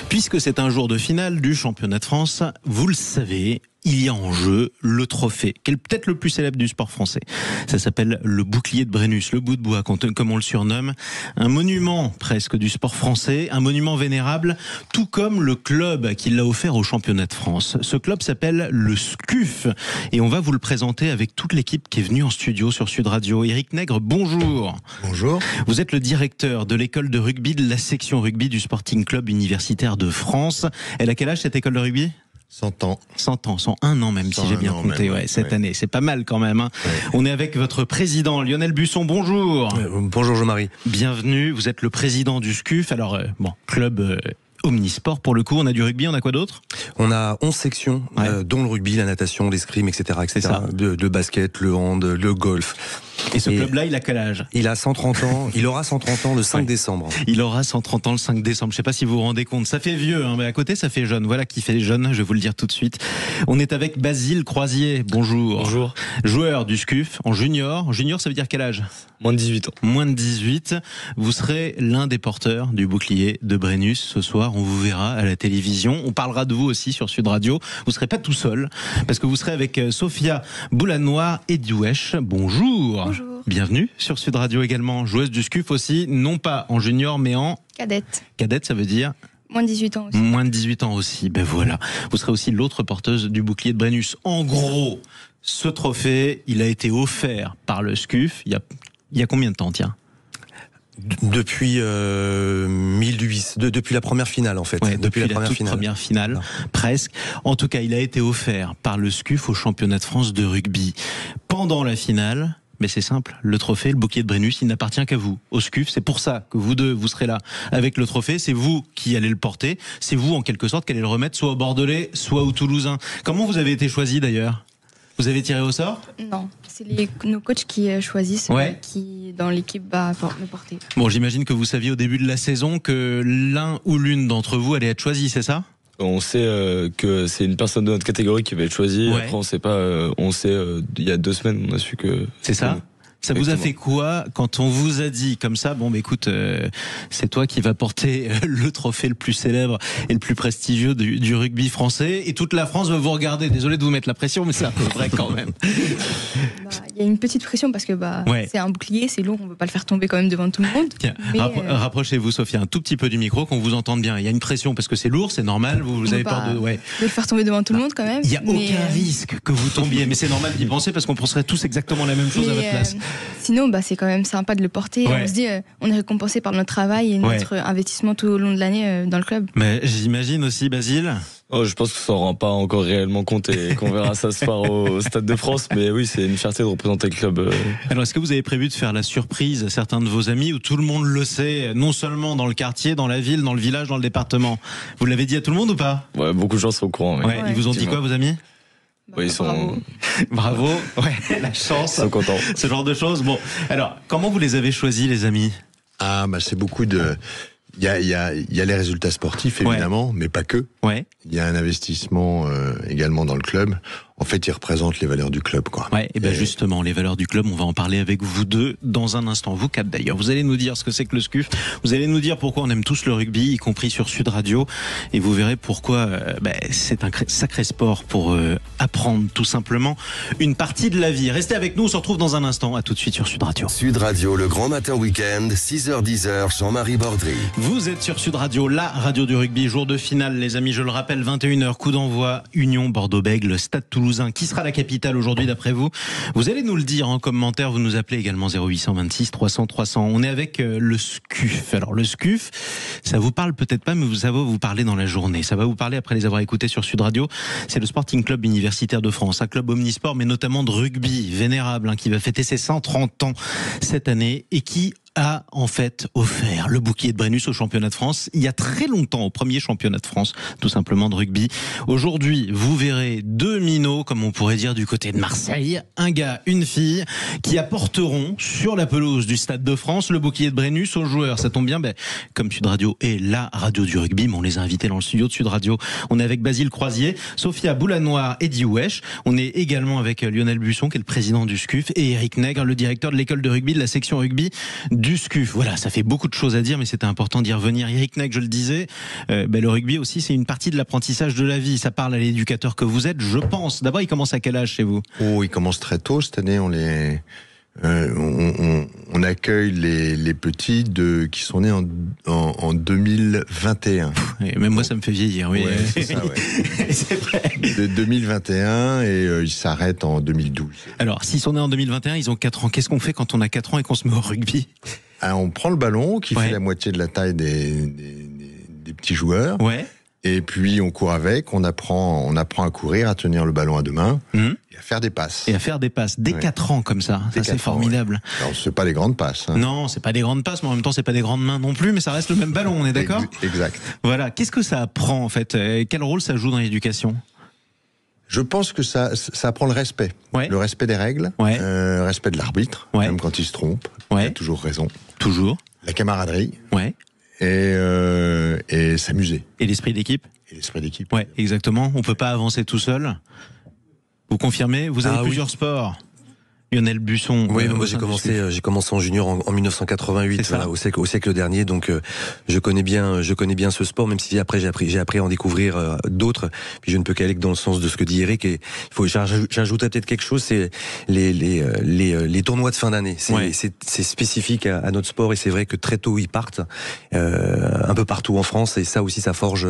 Puisque c'est un jour de finale du championnat de France, vous le savez, il y a en jeu le trophée, qui est peut-être le plus célèbre du sport français. Ça s'appelle le bouclier de Brennus, le bout de bois, comme on le surnomme. Un monument presque du sport français, un monument vénérable, tout comme le club qui l'a offert au championnat de France. Ce club s'appelle le SCUF et on va vous le présenter avec toute l'équipe qui est venue en studio sur Sud Radio. Éric Nègre, bonjour. Bonjour. Vous êtes le directeur de l'école de rugby de la section rugby du Sporting Club Universitaire de France. Elle a quel âge cette école de rugby ? 100 ans. 100 ans, 101 ans même, si j'ai bien compté, cette année. C'est pas mal quand même. Hein. Ouais. On est avec votre président, Lionel Busson. Bonjour. Bonjour Jean-Marie. Bienvenue. Vous êtes le président du SCUF. Alors, club omnisport pour le coup. On a du rugby, on a quoi d'autre ? On a 11 sections, dont le rugby, la natation, l'escrime, etc. Le basket, le hand, le golf. Et ce club-là, il a quel âge ? Il a 130 ans. Il aura 130 ans le 5 décembre. Il aura 130 ans le 5 décembre. Je ne sais pas si vous vous rendez compte. Ça fait vieux, hein, mais à côté, ça fait jeune. Voilà qui fait jeune, je vais vous le dire tout de suite. On est avec Basile Croisier. Bonjour. Bonjour. Joueur du SCUF en junior. Junior, ça veut dire quel âge ? Moins de 18 ans. Moins de 18. Vous serez l'un des porteurs du bouclier de Brennus ce soir. On vous verra à la télévision. On parlera de vous aussi sur Sud Radio. Vous ne serez pas tout seul, parce que vous serez avec Sophia Boulanoir et Diouesh. Bonjour. Bonjour. Bienvenue sur Sud Radio également. Joueuse du SCUF aussi, non pas en junior, mais en... Cadette. Cadette, ça veut dire... Moins de 18 ans aussi. Moins de 18 ans aussi, ben voilà. Vous serez aussi l'autre porteuse du bouclier de Brennus. En gros, ce trophée, il a été offert par le SCUF il y a combien de temps, tiens ? Depuis depuis la première finale en fait. Depuis la première finale, presque. En tout cas, il a été offert par le SCUF au championnat de France de rugby. Pendant la finale, mais c'est simple, le trophée, le bouclier de Brennus, il n'appartient qu'à vous, au SCUF. C'est pour ça que vous deux, vous serez là avec le trophée. C'est vous qui allez le porter. C'est vous, en quelque sorte, qui allez le remettre soit au Bordelais, soit au Toulousain. Comment vous avez été choisi d'ailleurs ? Vous avez tiré au sort ? Non, c'est nos coachs qui choisissent qui, dans l'équipe, va me porter. Bon, j'imagine que vous saviez au début de la saison que l'un ou l'une d'entre vous allait être choisi, c'est ça ? On sait que c'est une personne de notre catégorie qui va être choisie. Après, on sait pas. On sait il y a 2 semaines, on a su que. C'est ça. Ça vous a fait quoi quand on vous a dit comme ça, bon, bah, écoute, c'est toi qui vas porter le trophée le plus célèbre et le plus prestigieux du rugby français, et toute la France va vous regarder. Désolé de vous mettre la pression, mais c'est un peu vrai quand même. Il y a une petite pression parce que c'est un bouclier, c'est lourd, on ne veut pas le faire tomber quand même devant tout le monde. Tiens, rapprochez-vous, Sophia, un tout petit peu du micro, qu'on vous entende bien. Il y a une pression parce que c'est lourd, c'est normal, vous avez peur de le faire tomber devant tout le monde quand même. Il n'y a aucun risque que vous tombiez, mais c'est normal d'y penser parce qu'on penserait tous exactement la même chose à votre place. Sinon, c'est quand même sympa de le porter. On se dit, on est récompensé par notre travail et notre investissement tout au long de l'année dans le club. Mais j'imagine aussi, Basile. Je pense que ça ne rend pas encore réellement compte et qu'on verra ça se faire au Stade de France. Mais oui, c'est une fierté de représenter le club. Alors, est-ce que vous avez prévu de faire la surprise à certains de vos amis, où tout le monde le sait, non seulement dans le quartier, dans la ville, dans le village, dans le département ? Vous l'avez dit à tout le monde ou pas ? Ouais, beaucoup de gens sont au courant. Ils vous ont dit quoi, vos amis ? Oui, ils sont... Bravo. La chance. Ils sont contents. Ce genre de choses. Bon, alors, comment vous les avez choisis, les amis ? C'est beaucoup de... Il y a les résultats sportifs, évidemment, mais pas que. Il y a un investissement également dans le club. En fait, ils représentent les valeurs du club, quoi. Et justement, les valeurs du club, on va en parler avec vous deux dans un instant. Vous quatre d'ailleurs. Vous allez nous dire ce que c'est que le SCUF. Vous allez nous dire pourquoi on aime tous le rugby, y compris sur Sud Radio. Et vous verrez pourquoi c'est un sacré sport pour apprendre tout simplement une partie de la vie. Restez avec nous, on se retrouve dans un instant. À tout de suite sur Sud Radio. Sud Radio, le grand matin week-end, 6h-10h, Jean-Marie Bordry. Vous êtes sur Sud Radio, la radio du rugby. Jour de finale, les amis, je le rappelle, 21h, coup d'envoi, Union Bordeaux-Bègles, Stade Toulousain. Qui sera la capitale aujourd'hui d'après vous ? Vous allez nous le dire en commentaire, vous nous appelez également 0826 300 300. On est avec le SCUF. Alors le SCUF, ça vous parle peut-être pas, mais ça va vous parler dans la journée. Ça va vous parler après les avoir écoutés sur Sud Radio. C'est le Sporting Club Universitaire de France, un club omnisport, mais notamment de rugby, vénérable, qui va fêter ses 130 ans cette année et qui a en fait offert le bouclier de Brennus au championnat de France il y a très longtemps, au premier championnat de France tout simplement de rugby. Aujourd'hui, vous verrez 2 minots, comme on pourrait dire du côté de Marseille, un gars, une fille, qui apporteront sur la pelouse du Stade de France le bouclier de Brennus aux joueurs. Ça tombe bien, comme Sud Radio est la radio du rugby, mais on les a invités dans le studio de Sud Radio. On est avec Basile Croisier, Sophia Boulanoir et Diouesh. On est également avec Lionel Busson, qui est le président du SCUF, et Éric Nègre, le directeur de l'école de rugby de la section rugby du du SCUF. Voilà, ça fait beaucoup de choses à dire, mais c'était important d'y revenir. Eric Nec, je le disais, le rugby aussi, c'est une partie de l'apprentissage de la vie. Ça parle à l'éducateur que vous êtes, je pense. D'abord, il commence à quel âge chez vous? Oh, il commence très tôt. Cette année, on accueille les petits qui sont nés en 2021. Et même moi, ça me fait vieillir, oui. Ouais, c'est ça, ouais. C'est vrai. De 2021 et ils s'arrêtent en 2012. Alors, s'ils sont nés en 2021, ils ont 4 ans. Qu'est-ce qu'on fait quand on a 4 ans et qu'on se met au rugby? Alors, on prend le ballon qui fait la moitié de la taille des petits joueurs. Ouais. Et puis on court avec, on apprend à courir, à tenir le ballon à deux mains et à faire des passes. Et à faire des passes dès 4 ans comme ça, ça c'est formidable. Ouais. Alors c'est pas des grandes passes. Hein. Non, c'est pas des grandes passes, mais en même temps c'est pas des grandes mains non plus, mais ça reste le même ballon, on est d'accord? Exact. Voilà, qu'est-ce que ça apprend en fait? Quel rôle ça joue dans l'éducation? Je pense que ça apprend le respect. Le respect des règles, respect de l'arbitre, même quand il se trompe, il a toujours raison. Toujours. La camaraderie. Et s'amuser. Et l'esprit d'équipe. Et l'esprit d'équipe. Ouais, exactement. On peut pas avancer tout seul. Vous confirmez? Vous avez plusieurs sports. Lionel Busson. Oui, moi j'ai commencé en junior en 1988, voilà, au siècle dernier, donc je connais bien ce sport, même si après j'ai appris à en découvrir d'autres. Puis je ne peux qu'aller que dans le sens de ce que dit Eric. Et j'ajouterais peut-être quelque chose, c'est les tournois de fin d'année. C'est spécifique à notre sport et c'est vrai que très tôt ils partent un peu partout en France et ça aussi ça forge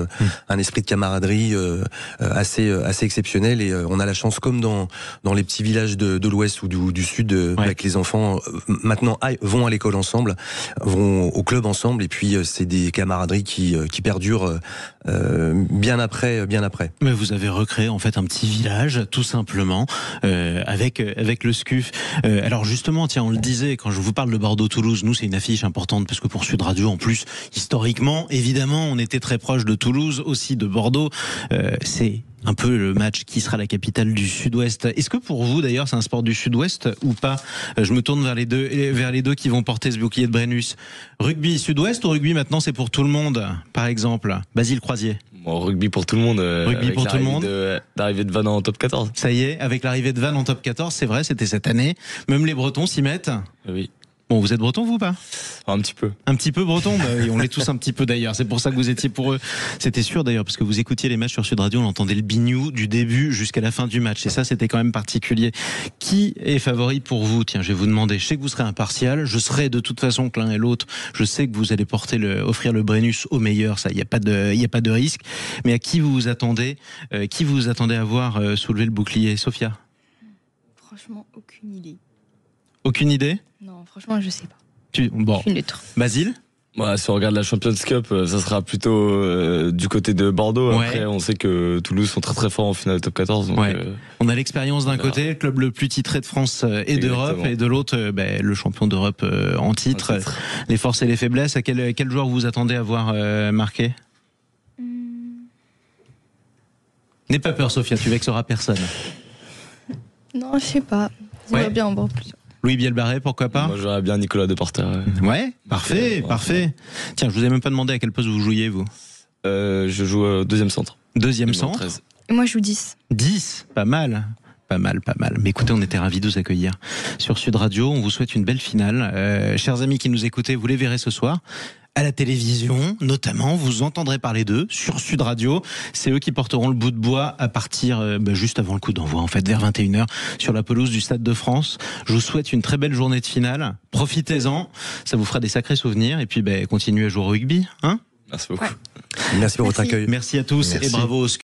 un esprit de camaraderie assez exceptionnel et on a la chance comme dans les petits villages de l'Ouest ou du Sud, avec les enfants maintenant vont à l'école ensemble, vont au club ensemble, et puis c'est des camaraderies qui perdurent bien après. Mais vous avez recréé en fait un petit village, tout simplement, avec le SCUF. Alors justement, tiens, on le disait, quand je vous parle de Bordeaux-Toulouse, nous c'est une affiche importante parce que pour Sud Radio, en plus, historiquement, évidemment, on était très proche de Toulouse, aussi de Bordeaux. C'est un peu le match qui sera la capitale du Sud-Ouest. Est-ce que pour vous, d'ailleurs, c'est un sport du Sud-Ouest ou pas? Je me tourne vers les deux qui vont porter ce bouclier de Brennus. Rugby Sud-Ouest ou rugby maintenant c'est pour tout le monde, par exemple? Basile Croisier. Bon, rugby pour tout le monde. Rugby pour tout le monde. L'arrivée de Vannes en top 14. Ça y est, avec l'arrivée de Vannes en top 14, c'est vrai, c'était cette année. Même les Bretons s'y mettent. Oui. Bon, vous êtes breton, vous, pas? Un petit peu. Un petit peu breton? Bah oui, on l'est tous un petit peu d'ailleurs. C'est pour ça que vous étiez pour eux. C'était sûr d'ailleurs, parce que vous écoutiez les matchs sur Sud Radio, on entendait le bignou du début jusqu'à la fin du match. Et ça, c'était quand même particulier. Qui est favori pour vous? Tiens, je vais vous demander. Je sais que vous serez impartial. Je serai de toute façon que l'un et l'autre. Je sais que vous allez offrir le Brennus au meilleur. Ça, il n'y a pas de risque. Mais à qui vous vous attendez? Qui vous attendez à voir soulever le bouclier? Sophia? Franchement, aucune idée. Aucune idée? Non, franchement, je sais pas. Bon. Je suis neutre. Basile? Si on regarde la Champions Cup, ça sera plutôt du côté de Bordeaux. Après, on sait que Toulouse sont très très forts en finale top 14. Donc, on a l'expérience d'un côté, le club le plus titré de France et d'Europe, et de l'autre, le champion d'Europe en titre. Les forces et les faiblesses. À quel joueur vous attendez à voir marqué? N'aie pas peur, Sophia, tu vexeras personne. Non, je sais pas. J'aimerais bien en voir plus. Louis Bielbarré, pourquoi pas? Moi, j'aurais bien Nicolas Deporter. Ouais, parfait. Tiens, je vous ai même pas demandé à quel poste vous jouiez, vous. Je joue deuxième centre. Deuxième centre. Et moi, je joue 10. 10, pas mal. Pas mal. Mais écoutez, on était ravis de vous accueillir sur Sud Radio. On vous souhaite une belle finale. Chers amis qui nous écoutez, vous les verrez ce soir. À la télévision, notamment, vous entendrez parler d'eux sur Sud Radio. C'est eux qui porteront le bout de bois à partir juste avant le coup d'envoi, en fait, vers 21h, sur la pelouse du Stade de France. Je vous souhaite une très belle journée de finale. Profitez-en, ça vous fera des sacrés souvenirs. Et puis, continuez à jouer au rugby, hein? Merci beaucoup. Merci pour votre accueil. Merci à tous et bravo aux